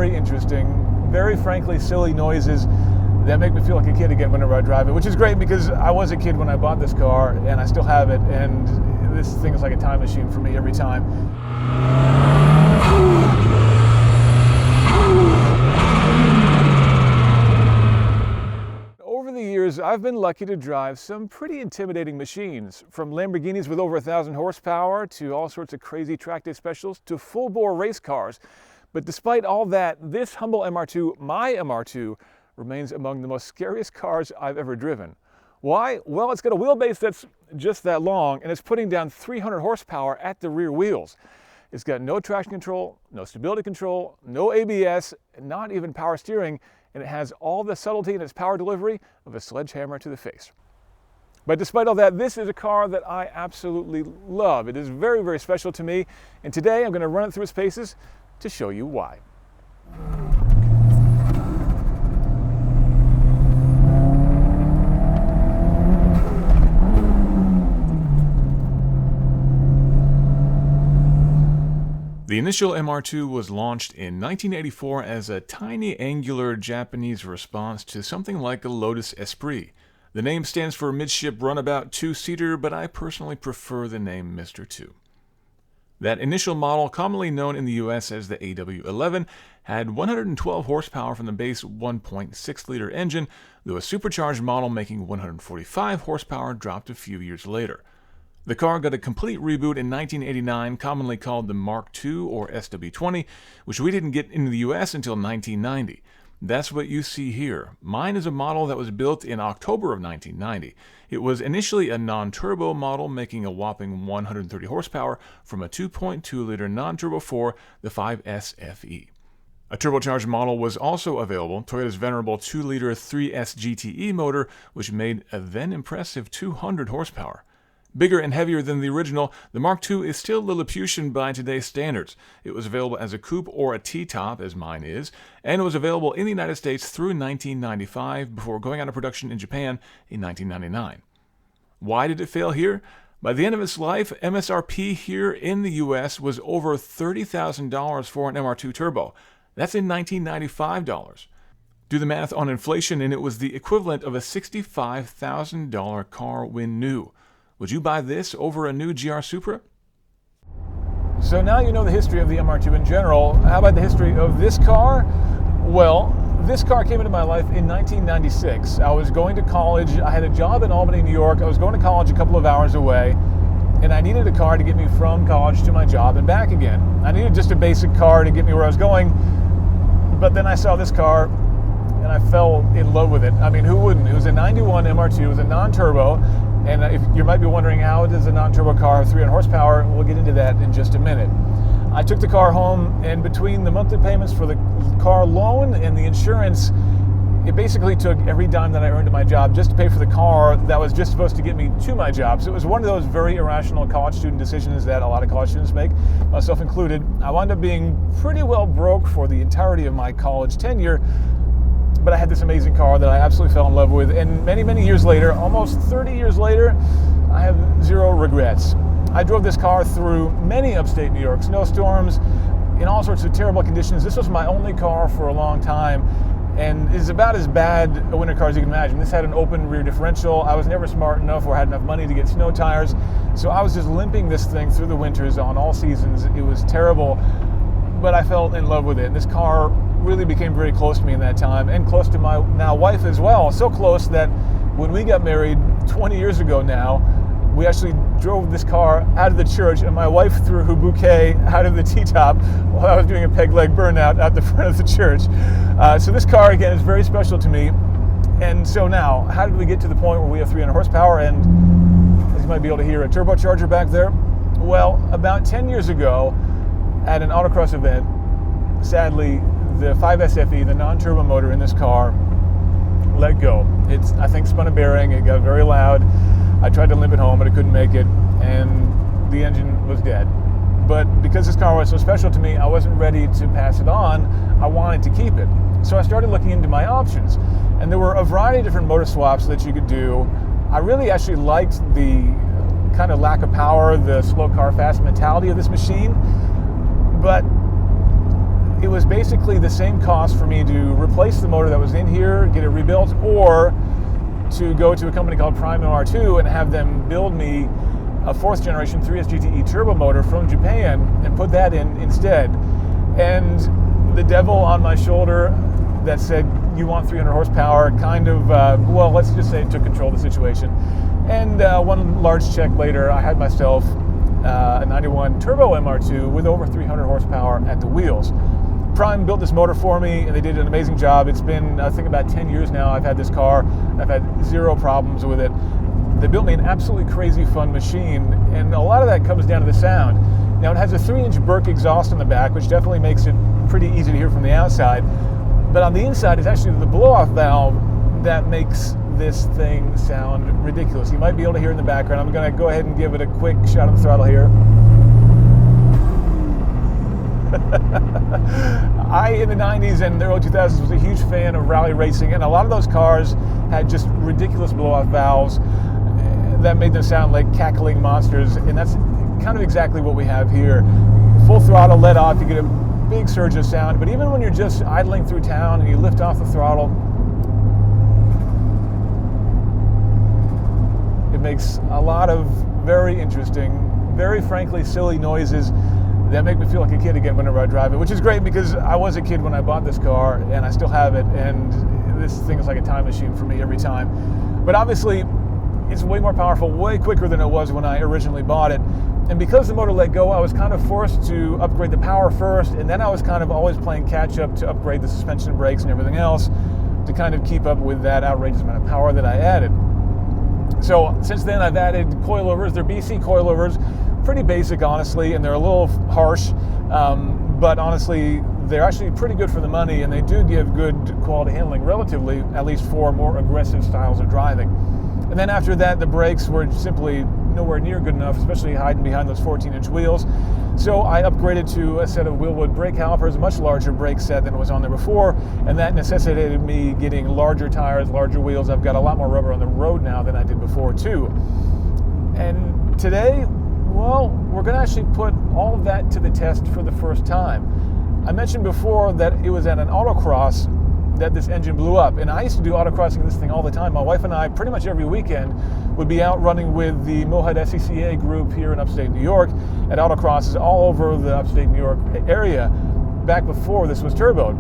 very interesting, very frankly silly noises that make me feel like a kid again whenever I drive it, which is great because I was a kid when I bought this car and I still have it, and this thing is like a time machine for me every time. Over the years, I've been lucky to drive some pretty intimidating machines, from Lamborghinis with over 1,000 horsepower to all sorts of crazy track day specials to full-bore race cars. But despite all that, this humble MR2, my MR2, remains among the most scariest cars I've ever driven. Why? Well, it's got a wheelbase that's just that long, and it's putting down 300 horsepower at the rear wheels. It's got no traction control, no stability control, no ABS, not even power steering, and it has all the subtlety in its power delivery of a sledgehammer to the face. But despite all that, this is a car that I absolutely love. It is very, very special to me, and today I'm going to run it through its paces to show you why. The initial MR2 was launched in 1984 as a tiny angular Japanese response to something like a Lotus Esprit. The name stands for Midship Runabout Two-Seater, but I personally prefer the name Mr. 2. That initial model, commonly known in the US as the AW11, had 112 horsepower from the base 1.6-liter engine, though a supercharged model making 145 horsepower dropped a few years later. The car got a complete reboot in 1989, commonly called the Mark II or SW20, which we didn't get into the US until 1990. That's what you see here. Mine is a model that was built in October of 1990. It was initially a non-turbo model, making a whopping 130 horsepower from a 2.2-liter non-turbo 4, the 5S FE. A turbocharged model was also available, Toyota's venerable 2-liter 3S GTE motor, which made a then impressive 200 horsepower. Bigger and heavier than the original, the Mark II is still Lilliputian by today's standards. It was available as a coupe or a T-top, as mine is, and it was available in the United States through 1995 before going out of production in Japan in 1999. Why did it fail here? By the end of its life, MSRP here in the US was over $30,000 for an MR2 Turbo. That's in $1995. Do the math on inflation, and it was the equivalent of a $65,000 car when new. Would you buy this over a new GR Supra? So now you know the history of the MR2 in general. How about the history of this car? Well, this car came into my life in 1996. I was going to college. I had a job in Albany, New York. I was going to college a couple of hours away, and I needed a car to get me from college to my job and back again. I needed just a basic car to get me where I was going, but then I saw this car, and I fell in love with it. I mean, who wouldn't? It was a 91 MR2. It was a non-turbo. And if you might be wondering, how does a non-turbo car have 300 horsepower? We'll get into that in just a minute. I took the car home, and between the monthly payments for the car loan and the insurance, it basically took every dime that I earned at my job just to pay for the car that was just supposed to get me to my job. So it was one of those very irrational college student decisions that a lot of college students make, myself included. I wound up being pretty well broke for the entirety of my college tenure, but I had this amazing car that I absolutely fell in love with, and many, many years later, almost 30 years later, I have zero regrets. I drove this car through many upstate New York snowstorms in all sorts of terrible conditions. This was my only car for a long time, and is about as bad a winter car as you can imagine. This had an open rear differential. I was never smart enough or had enough money to get snow tires, so I was just limping this thing through the winters on all seasons. It was terrible, but I fell in love with it. And this car really became very close to me in that time, and close to my now wife as well. So close that when we got married 20 years ago now, we actually drove this car out of the church, and my wife threw her bouquet out of the T-top while I was doing a peg leg burnout at the front of the church. So this car, again, is very special to me. And so now, how did we get to the point where we have 300 horsepower and, as you might be able to hear, a turbocharger back there? Well, about 10 years ago, at an Autocross event, sadly, the 5S FE, the non-turbo motor in this car, let go. It's, I think, spun a bearing. It got very loud. I tried to limp it home, but I couldn't make it, and the engine was dead. But because this car was so special to me, I wasn't ready to pass it on. I wanted to keep it. So I started looking into my options, and there were a variety of different motor swaps that you could do. I really actually liked the kind of lack of power, the slow car fast mentality of this machine, but it was basically the same cost for me to replace the motor that was in here, get it rebuilt, or to go to a company called Prime MR2 and have them build me a 4th generation 3S GTE turbo motor from Japan and put that in instead. And the devil on my shoulder that said, you want 300 horsepower, kind of, well, let's just say it took control of the situation. And one large check later, I had myself a 91 turbo MR2 with over 300 horsepower at the wheels. Prime built this motor for me, and they did an amazing job. It's been, I think, about 10 years now I've had this car. I've had 0 problems with it. They built me an absolutely crazy fun machine, and a lot of that comes down to the sound. Now, it has a 3-inch Burke exhaust on the back, which definitely makes it pretty easy to hear from the outside. But on the inside, it's actually the blow-off valve that makes this thing sound ridiculous. You might be able to hear in the background. I'm going to go ahead and give it a quick shot on the throttle here. I, in the 90s and the early 2000s, was a huge fan of rally racing, and a lot of those cars had just ridiculous blow-off valves that made them sound like cackling monsters, and that's kind of exactly what we have here. Full throttle, let off, you get a big surge of sound, but even when you're just idling through town and you lift off the throttle, it makes a lot of very interesting, very frankly silly noises that make me feel like a kid again whenever I drive it, which is great because I was a kid when I bought this car and I still have it, and this thing is like a time machine for me every time. But obviously, it's way more powerful, way quicker than it was when I originally bought it. And because the motor let go, I was kind of forced to upgrade the power first, and then I was kind of always playing catch up to upgrade the suspension, brakes, and everything else to kind of keep up with that outrageous amount of power that I added. So since then, I've added coilovers. They're BC coilovers, pretty basic, honestly, and they're a little harsh, but honestly, they're actually pretty good for the money, and they do give good quality handling, relatively, at least for more aggressive styles of driving. And then after that, the brakes were simply nowhere near good enough, especially hiding behind those 14-inch wheels. So I upgraded to a set of Wheelwood brake calipers, a much larger brake set than was on there before, and that necessitated me getting larger tires, larger wheels. I've got a lot more rubber on the road now than I did before, too. And today, well, we're going to actually put all of that to the test for the first time. I mentioned before that it was at an Autocross that this engine blew up, and I used to do autocrossing this thing all the time. My wife and I, pretty much every weekend, would be out running with the Mohead SCCA group here in upstate New York at autocrosses all over the upstate New York area back before this was turboed.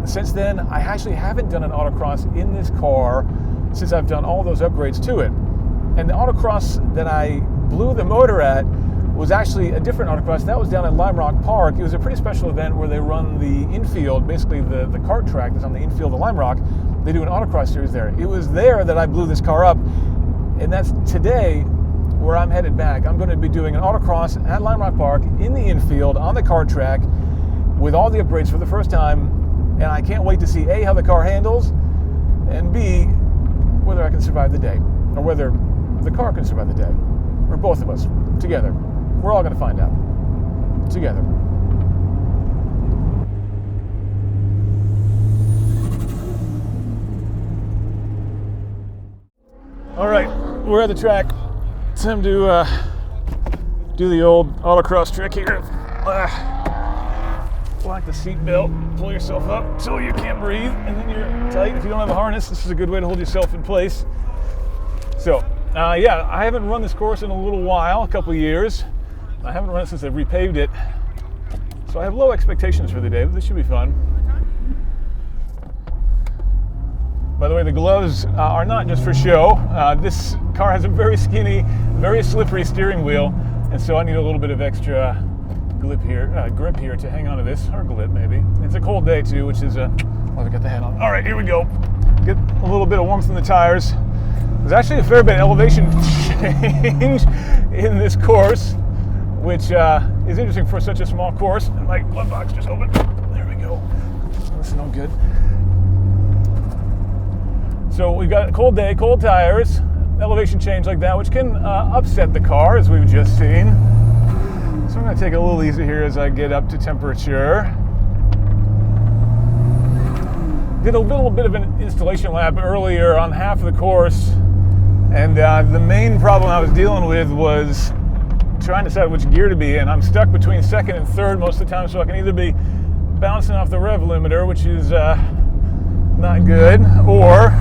Since then, I actually haven't done an autocross in this car since I've done all those upgrades to it. And the autocross that I blew the motor at was actually a different autocross. That was down at Lime Rock Park. It was a pretty special event where they run the infield, basically the kart track that's on the infield of Lime Rock. They do an autocross series there. It was there that I blew this car up, and that's today where I'm headed back. I'm going to be doing an autocross at Lime Rock Park in the infield on the kart track with all the upgrades for the first time, and I can't wait to see A, how the car handles, and B, whether I can survive the day, or whether the car can survive the day, or both of us together. We're all going to find out together. All right, we're at the track. Time to do the old autocross trick here. Lock the seat belt, pull yourself up so you can't breathe, and then you're tight. If you don't have a harness, this is a good way to hold yourself in place. So, yeah, I haven't run this course in a little while, a couple of years. I haven't run it since I repaved it, so I have low expectations for the day, but this should be fun. By the way, the gloves are not just for show. This car has a very skinny, very slippery steering wheel, and so I need a little bit of extra grip here to hang on to this, or grip maybe. It's a cold day too, which is, well, I got the hat on. All right, here we go. Get a little bit of warmth in the tires. There's actually a fair bit of elevation change in this course, which is interesting for such a small course. And my glove box just opened. There we go. That's no good. So we've got a cold day, cold tires, elevation change like that, which can upset the car, as we've just seen. So I'm going to take it a little easy here as I get up to temperature. Did a little bit of an installation lap earlier on half of the course, and the main problem I was dealing with was trying to decide which gear to be in. I'm stuck between second and third most of the time, so I can either be bouncing off the rev limiter, which is not good, or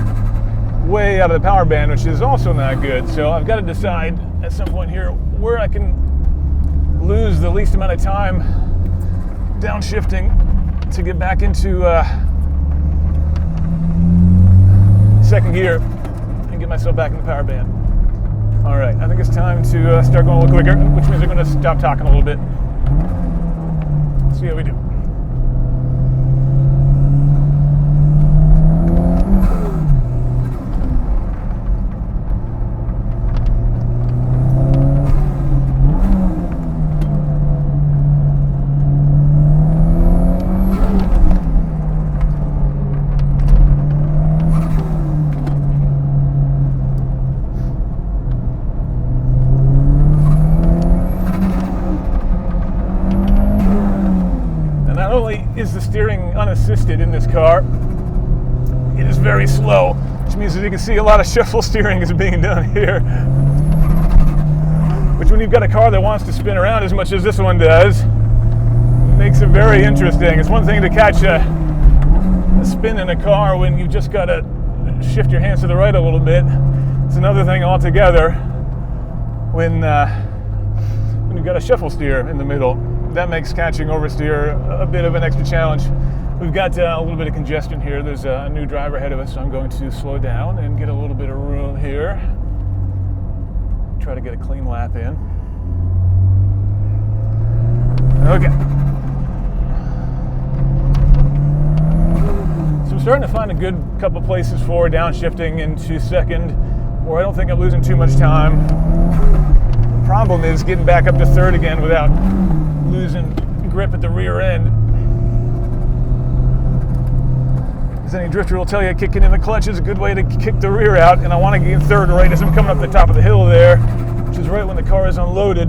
way out of the power band, which is also not good. So I've got to decide at some point here where I can lose the least amount of time downshifting to get back into second gear and get myself back in the power band. All right, I think it's time to start going a little quicker, which means I'm going to stop talking a little bit. See how we do. Is the steering unassisted in this car? It is very slow, which means that you can see a lot of shuffle steering is being done here. Which, when you've got a car that wants to spin around as much as this one does, makes it very interesting. It's one thing to catch a spin in a car when you've just got to shift your hands to the right a little bit. It's another thing altogether when you've got a shuffle steer in the middle. That makes catching oversteer a bit of an extra challenge. We've got a little bit of congestion here. There's a new driver ahead of us, so I'm going to slow down and get a little bit of room here. Try to get a clean lap in. Okay. So I'm starting to find a good couple places for downshifting into second, where I don't think I'm losing too much time. The problem is getting back up to third again without losing grip at the rear end. As any drifter will tell you, kicking in the clutch is a good way to kick the rear out, and I want to get in third right as I'm coming up the top of the hill there, which is right when the car is unloaded.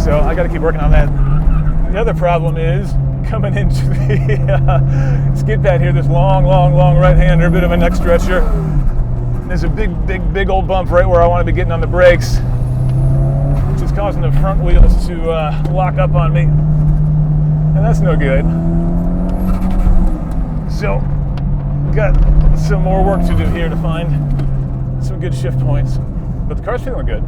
So I got to keep working on that. The other problem is coming into the skid pad here, this long right-hander, a bit of a neck stretcher. There's a big old bump right where I want to be getting on the brakes, which is causing the front wheels to lock up on me, and that's no good. So, got some more work to do here to find some good shift points, but the car's feeling good.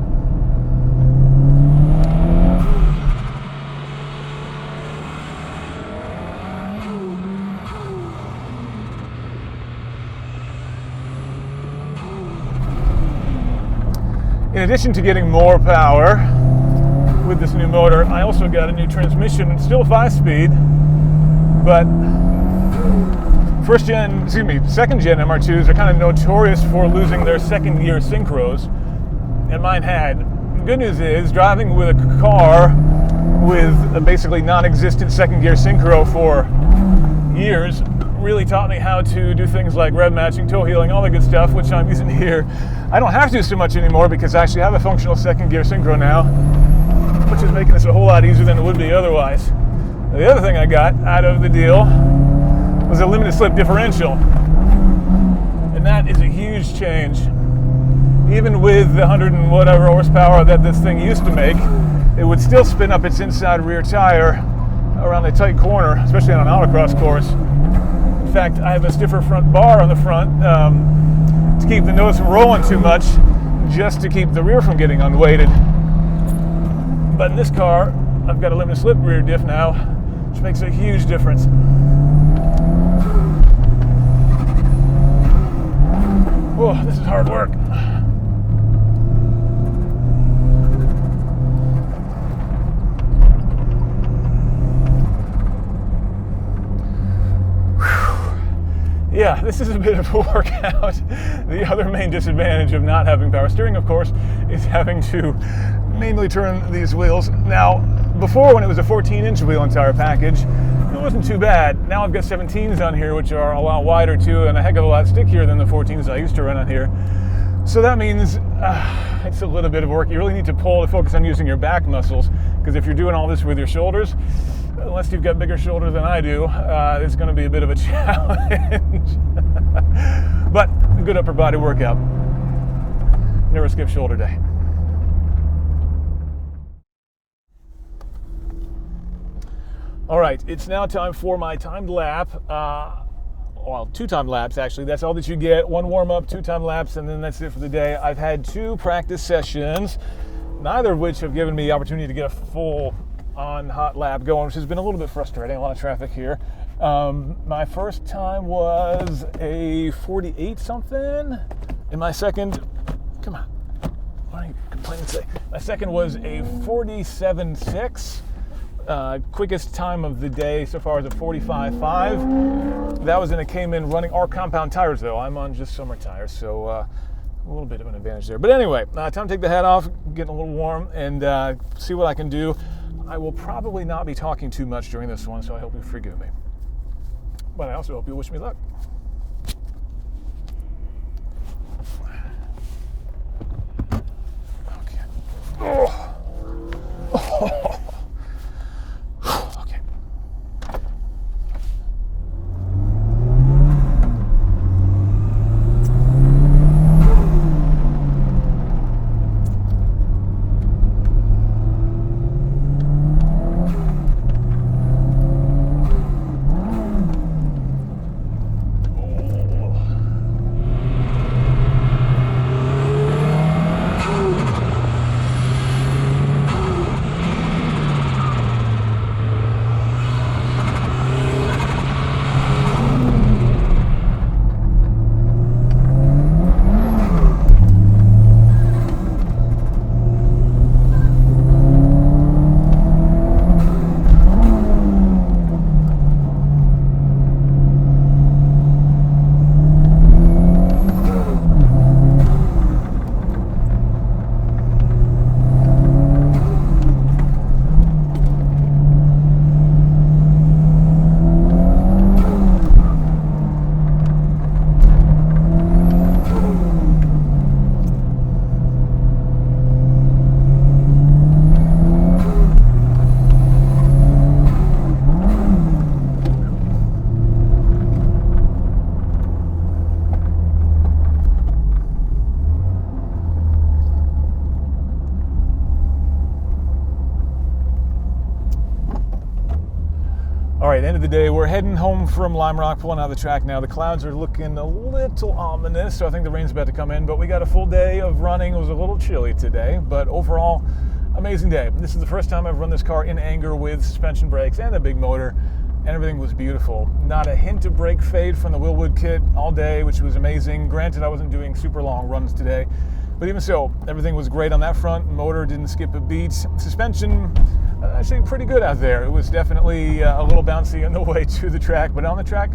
In addition to getting more power with this new motor, I also got a new transmission. It's still 5-speed, but second gen MR2s are kind of notorious for losing their second gear synchros, and mine had. The good news is, driving with a car with a basically non-existent second gear synchro for years really taught me how to do things like rev matching, toe healing, all the good stuff, which I'm using here. I don't have to so much anymore because I actually have a functional second gear synchro now, which is making this a whole lot easier than it would be otherwise. The other thing I got out of the deal was a limited slip differential, and that is a huge change. Even with the 100 and whatever horsepower that this thing used to make, it would still spin up its inside rear tire around a tight corner, especially on an autocross course. In fact, I have a stiffer front bar on the front to keep the nose from rolling too much, just to keep the rear from getting unweighted. But in this car, I've got a limited slip rear diff now, which makes a huge difference. Whoa, this is hard work. Yeah, this is a bit of a workout. The other main disadvantage of not having power steering, of course, is having to mainly turn these wheels. Now, before, when it was a 14-inch wheel and tire package, it wasn't too bad. Now I've got 17s on here, which are a lot wider too, and a heck of a lot stickier than the 14s I used to run on here. So that means it's a little bit of work. You really need to pull to focus on using your back muscles, because if you're doing all this with your shoulders, unless you've got bigger shoulders than I do, it's going to be a bit of a challenge. But a good upper body workout. Never skip shoulder day. All right, it's now time for my timed lap. Well, 2 time laps actually. That's all that you get. 1 warm up, 2 time laps, and then that's it for the day. I've had 2 practice sessions, neither of which have given me the opportunity to get a full on hot lap going, which has been a little bit frustrating. A lot of traffic here. My first time was a 48 something, and my second, come on, why are you complaining today? My second was a 47.6. Quickest time of the day so far is a 45.5. That was in, it came in running our compound tires though. I'm on just summer tires, so a little bit of an advantage there. But anyway, time to take the hat off, getting a little warm, and see what I can do. I will probably not be talking too much during this one, so I hope you forgive me. But I also hope you wish me luck. Okay. Oh. Oh. All right, end of the day, we're heading home from Lime Rock, pulling out of the track now. The clouds are looking a little ominous, so I think the rain's about to come in, but we got a full day of running. It was a little chilly today, but overall, amazing day. This is the first time I've run this car in anger with suspension brakes and a big motor, and everything was beautiful. Not a hint of brake fade from the Willwood kit all day, which was amazing. Granted, I wasn't doing super long runs today, but even so, everything was great on that front. Motor didn't skip a beat. Suspension, actually pretty good out there. It was definitely a little bouncy on the way to the track, but on the track,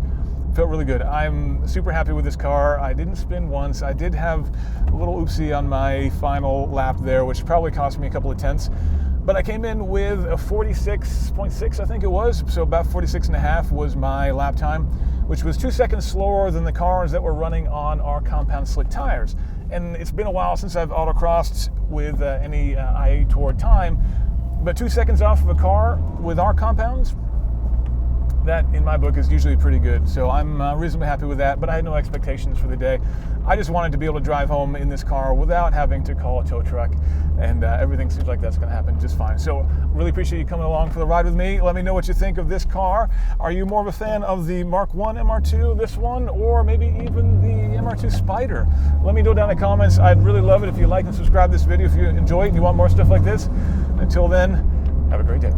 felt really good. I'm super happy with this car. I didn't spin once. I did have a little oopsie on my final lap there, which probably cost me a couple of tenths, but I came in with a 46.6, I think it was, so about 46.5 was my lap time, which was 2 seconds slower than the cars that were running on our compound slick tires. And it's been a while since I've autocrossed with any IA Tour time, but 2 seconds off of a car with our compounds, that in my book is usually pretty good. So I'm reasonably happy with that, but I had no expectations for the day. I just wanted to be able to drive home in this car without having to call a tow truck, and everything seems like that's going to happen just fine. So really appreciate you coming along for the ride with me. Let me know what you think of this car. Are you more of a fan of the Mark 1 MR2, this one, or maybe even the MR2 Spider? Let me know down in the comments. I'd really love it if you like and subscribe this video if you enjoy it and you want more stuff like this. Until then, have a great day.